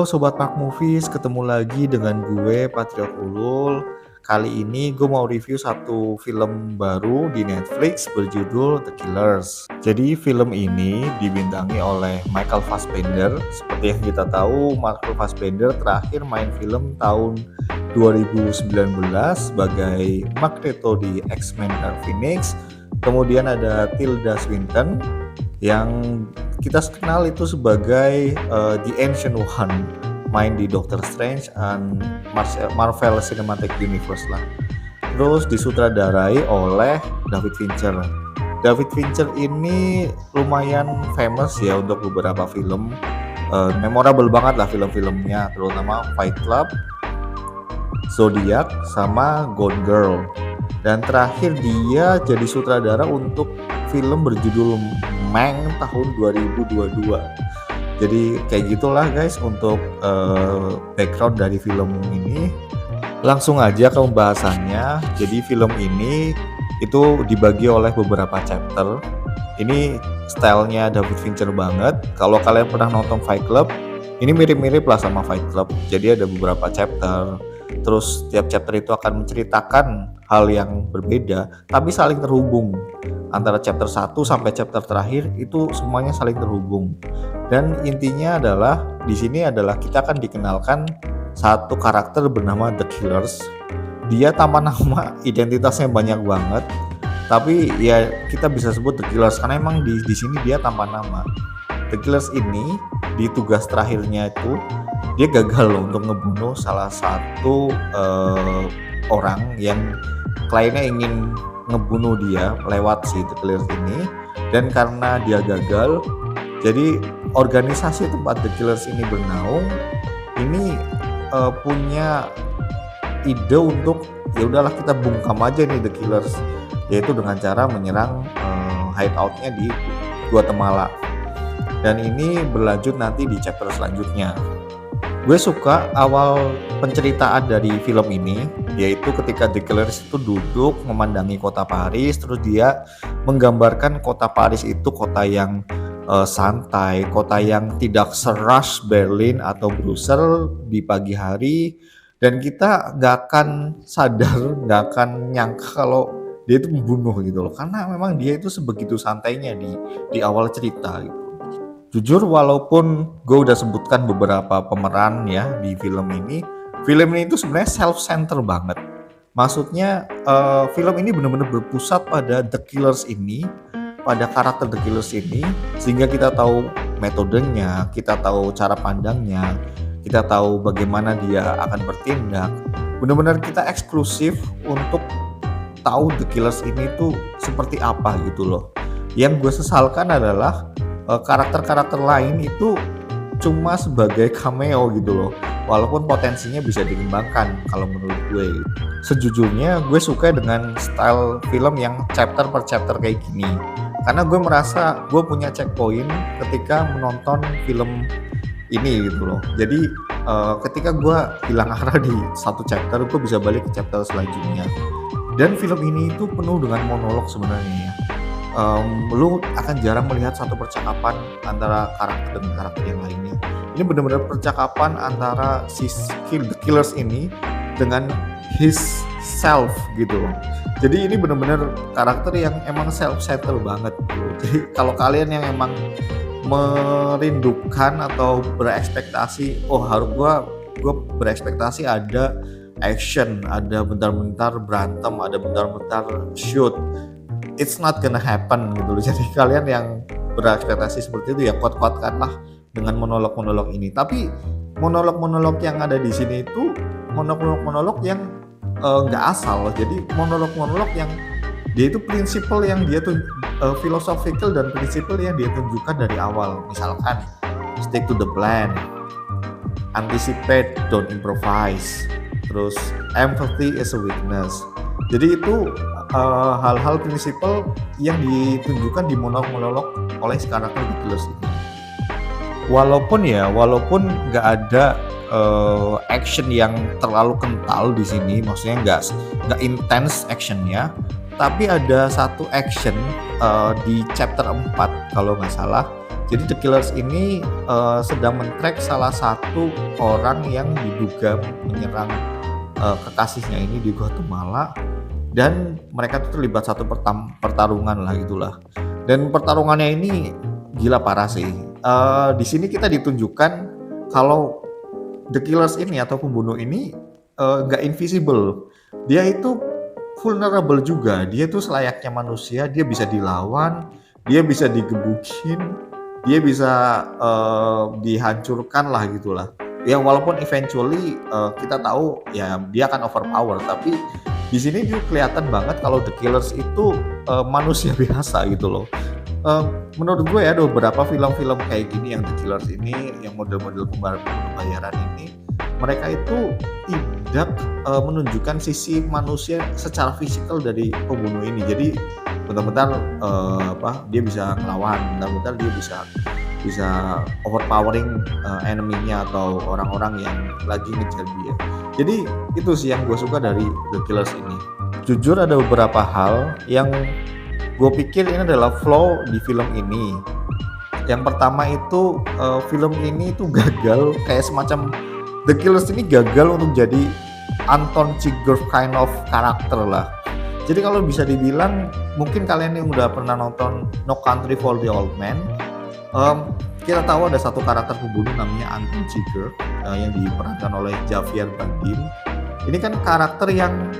Halo Sobat Mark Movies, ketemu lagi dengan gue Patriot Ulul. Kali ini gue mau review satu film baru di Netflix berjudul The Killers. Jadi film ini dibintangi oleh Michael Fassbender. Seperti yang kita tahu, Michael Fassbender terakhir main film tahun 2019 sebagai Magneto di X-Men Dark Phoenix. Kemudian ada Tilda Swinton yang kita kenal itu sebagai The Ancient One, main di Doctor Strange and Marvel Cinematic Universe lah. Terus disutradarai oleh David Fincher. David Fincher ini lumayan famous ya untuk beberapa film, memorable banget lah film-filmnya, terutama Fight Club, Zodiac, sama Gone Girl. Dan terakhir dia jadi sutradara untuk film berjudul Mank tahun 2022. Jadi kayak gitulah guys untuk background dari film ini. Langsung aja ke pembahasannya. Jadi film ini itu dibagi oleh beberapa chapter. Ini stylenya David Fincher banget. Kalau kalian pernah nonton Fight Club, ini mirip-mirip lah sama Fight Club. Jadi ada beberapa chapter. Terus tiap chapter itu akan menceritakan hal yang berbeda tapi saling terhubung. Antara chapter 1 sampai chapter terakhir itu semuanya saling terhubung. Dan intinya adalah di sini adalah kita akan dikenalkan satu karakter bernama The Killers. Dia tanpa nama, identitasnya banyak banget. Tapi ya kita bisa sebut The Killers karena emang di sini dia tanpa nama. The Killers ini di tugas terakhirnya itu dia gagal loh untuk ngebunuh salah satu orang yang kliennya ingin ngebunuh dia lewat si The Killers ini. Dan karena dia gagal, jadi organisasi tempat The Killers ini bernaung ini punya ide untuk ya udahlah kita bungkam aja nih The Killers, yaitu dengan cara menyerang hideoutnya di Guatemala. Dan ini berlanjut nanti di chapter selanjutnya. Gue suka awal penceritaan dari film ini, yaitu ketika The Killers itu duduk memandangi kota Paris, terus dia menggambarkan kota Paris itu kota yang santai, kota yang tidak serush Berlin atau Brussels di pagi hari, dan kita nggak akan sadar, nggak akan nyangka kalau dia itu membunuh gitu loh, karena memang dia itu sebegitu santainya di awal cerita gitu. Jujur walaupun gue udah sebutkan beberapa pemeran ya di film ini itu sebenarnya self-center banget. Maksudnya film ini benar-benar berpusat pada The Killers ini, pada karakter The Killers ini, sehingga kita tahu metodenya, kita tahu cara pandangnya, kita tahu bagaimana dia akan bertindak. Benar-benar kita eksklusif untuk tahu The Killers ini tuh seperti apa gitu loh. Yang gue sesalkan adalah karakter-karakter lain itu cuma sebagai cameo gitu loh, walaupun potensinya bisa dikembangkan kalau menurut gue. Sejujurnya gue suka dengan style film yang chapter per chapter kayak gini, karena gue merasa gue punya checkpoint ketika menonton film ini gitu loh. Jadi ketika gue hilang arah di satu chapter, gue bisa balik ke chapter selanjutnya. Dan film ini itu penuh dengan monolog sebenarnya ya. Lu akan jarang melihat satu percakapan antara karakter dengan karakter yang lainnya. Ini benar-benar percakapan antara si The Killers ini dengan his self gitu loh. Jadi ini benar-benar karakter yang emang self-centered banget gitu. Jadi kalau kalian yang emang merindukan atau berekspektasi, oh harus gue berekspektasi ada action, ada bentar-bentar berantem, ada bentar-bentar shoot, it's not gonna happen gitu loh. Jadi kalian yang berekspektasi seperti itu ya kuat-kuatkanlah dengan monolog-monolog ini. Tapi monolog-monolog yang ada di sini itu monolog-monolog yang nggak asal. Jadi monolog-monolog yang dia itu prinsipal yang dia tuh philosophical dan prinsipal yang dia tunjukkan dari awal. Misalkan stick to the plan, anticipate, don't improvise. Terus empathy is a weakness. Jadi itu hal-hal prinsipal yang ditunjukkan di monolog oleh si karakter The Killers ini. Walaupun nggak ada action yang terlalu kental di sini, maksudnya nggak intens actionnya, tapi ada satu action di chapter 4 kalau nggak salah. Jadi The Killers ini sedang men-track salah satu orang yang diduga menyerang kekasihnya ini di Guatemala, dan mereka tuh terlibat satu pertarungan lah gitulah. Dan pertarungannya ini gila parah sih. Di sini kita ditunjukkan kalau The Killers ini atau pembunuh ini nggak invisible. Dia itu vulnerable juga. Dia tuh selayaknya manusia. Dia bisa dilawan, dia bisa digebukin, dia bisa dihancurkan lah gitulah. Ya walaupun eventually kita tahu ya dia akan overpower, tapi di sini dia kelihatan banget kalau The Killers itu manusia biasa gitu loh. Menurut gue ya ada beberapa film-film kayak gini yang The Killers ini, yang model-model pembunuh bayaran ini, mereka itu tidak menunjukkan sisi manusia secara fisikal dari pembunuh ini. Jadi benar-benar dia bisa ngelawan, benar-benar dia bisa overpowering enemy-nya atau orang-orang yang lagi ngejar dia. Jadi itu sih yang gue suka dari The Killers ini. Jujur ada beberapa hal yang gue pikir ini adalah flaw di film ini. Yang pertama itu film ini itu gagal, kayak semacam The Killers ini gagal untuk jadi Anton Chigurh kind of karakter lah. Jadi kalau bisa dibilang, mungkin kalian yang udah pernah nonton No Country for the Old Men, kita tahu ada satu karakter pembunuh namanya Anton Chigurh yang diperankan oleh Javier Bardem. Ini kan karakter yang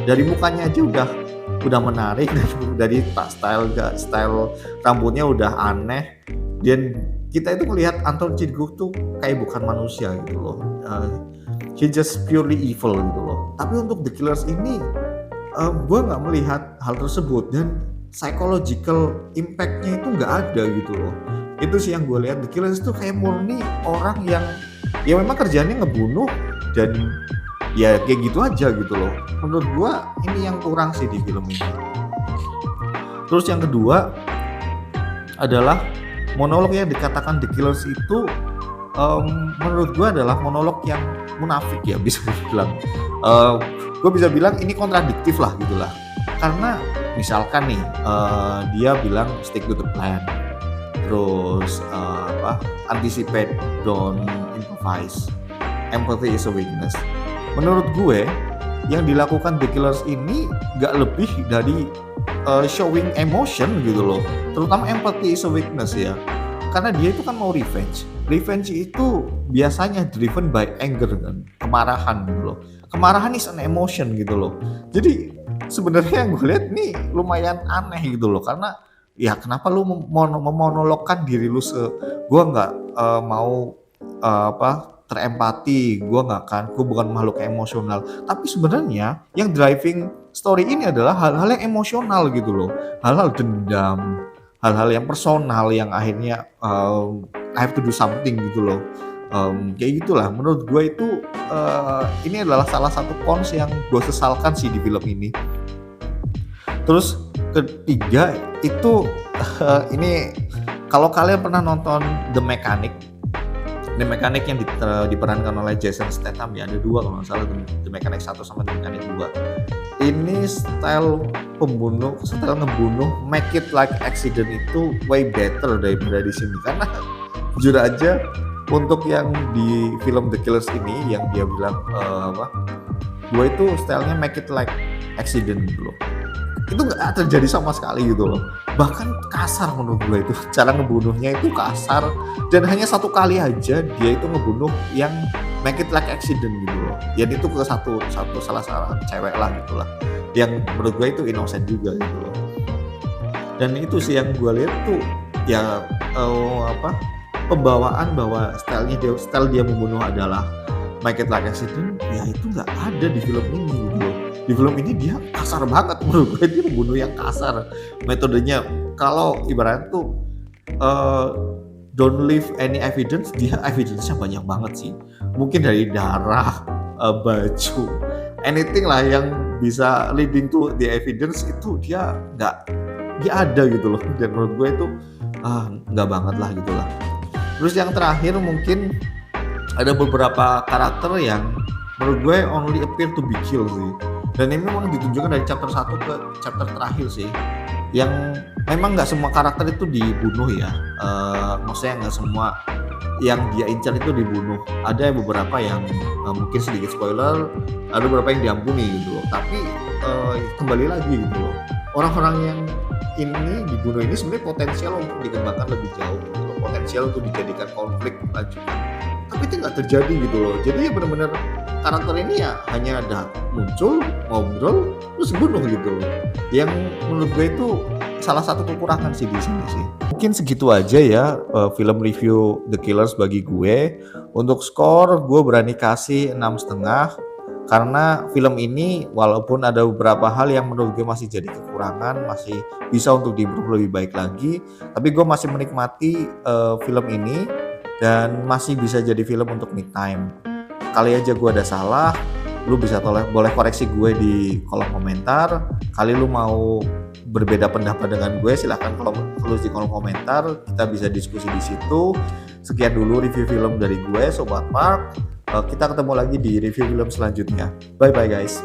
dari mukanya aja udah menarik, dari style rambutnya udah aneh, dan kita itu melihat Anton Chigurh tuh kayak bukan manusia gitu loh. He just purely evil gitu loh. Tapi untuk The Killers ini gue nggak melihat hal tersebut, dan psychological impact-nya itu nggak ada gitu loh. Itu sih yang gue lihat. The Killers itu kayak murni orang yang ya memang kerjaannya ngebunuh, dan ya kayak gitu aja gitu loh. Menurut gue ini yang kurang sih di film ini. Terus yang kedua adalah monolog yang dikatakan The Killers itu menurut gue adalah monolog yang munafik ya, bisa dibilang. Gue bisa bilang ini kontradiktif lah gitulah. Karena misalkan nih dia bilang stick to the plan, terus anticipate, don't improvise, empathy is a weakness. Menurut gue yang dilakukan The Killers ini gak lebih dari showing emotion gitu loh, terutama empathy is a weakness ya, karena dia itu kan mau revenge. Revenge itu biasanya driven by anger kan, kemarahan gitu loh. Kemarahan is an emotion gitu loh. Jadi sebenarnya yang gue lihat nih lumayan aneh gitu loh, karena ya kenapa lu memonologkan diri lu gue nggak mau terempati, gue bukan makhluk emosional. Tapi sebenarnya yang driving story ini adalah hal-hal yang emosional gitu loh, hal-hal dendam, hal-hal yang personal yang akhirnya I have to do something gitu loh. Kayak gitulah. Menurut gue itu ini adalah salah satu cons yang gue sesalkan sih di film ini. Terus ketiga itu ini kalau kalian pernah nonton The Mechanic yang diperankan oleh Jason Statham ya, ada dua kalau nggak salah, The Mechanic 1 sama The Mechanic 2. Ini style ngebunuh make it like accident itu way better daripada di sini, karena jujur aja untuk yang di film The Killers ini yang dia bilang gue itu stylenya make it like accident gitu loh, itu nggak terjadi sama sekali gitu loh. Bahkan kasar menurut gue itu, cara ngebunuhnya itu kasar, dan hanya satu kali aja dia itu ngebunuh yang make it like accident gitu loh. Jadi itu ke salah cewek lah gitu lah, yang menurut gue itu innocent juga gitu loh. Dan itu sih yang gue lihat tuh ya pembawaan bahwa style dia membunuh adalah make it like accident, ya itu nggak ada di film ini gitu loh. Di film ini dia kasar banget menurut gue, dia membunuh yang kasar. Metodenya kalau ibaratnya tuh don't leave any evidence, dia evidence-nya banyak banget sih. Mungkin dari darah, baju, anything lah yang bisa leading to the evidence itu dia ada gitu loh. Dan menurut gue itu nggak banget lah gitu lah. Terus yang terakhir mungkin ada beberapa karakter yang menurut gue only appear to be killed sih. Dan ini memang ditunjukkan dari chapter 1 ke chapter terakhir sih. yang memang nggak semua karakter itu dibunuh ya, maksudnya nggak semua yang dia incar itu dibunuh. Ada beberapa yang mungkin sedikit spoiler, ada beberapa yang diampuni gitu loh. Tapi kembali lagi gitu loh, orang-orang yang ini dibunuh ini sebenarnya potensial untuk dikembangkan lebih jauh gitu loh, potensial untuk dijadikan konflik lanjutan. Tapi itu nggak terjadi gitu loh. Jadi ya benar-benar karakter ini ya hanya ada muncul, ngobrol, terus bunuh gitu loh. Yang menurut gue itu salah satu kekurangan sih di sini sih. Mungkin segitu aja ya film review The Killers bagi gue. Untuk skor gue berani kasih 6,5 karena film ini walaupun ada beberapa hal yang menurut gue masih jadi kekurangan, masih bisa untuk diimprove lebih baik lagi, tapi gue masih menikmati film ini dan masih bisa jadi film untuk me time. Kali aja gue ada salah, lu bisa boleh koreksi gue di kolom komentar. Kali lu mau berbeda pendapat dengan gue, silahkan tulis di kolom komentar, kita bisa diskusi di situ. Sekian dulu review film dari gue, Sobat Park. Kita ketemu lagi di review film selanjutnya. Bye bye guys.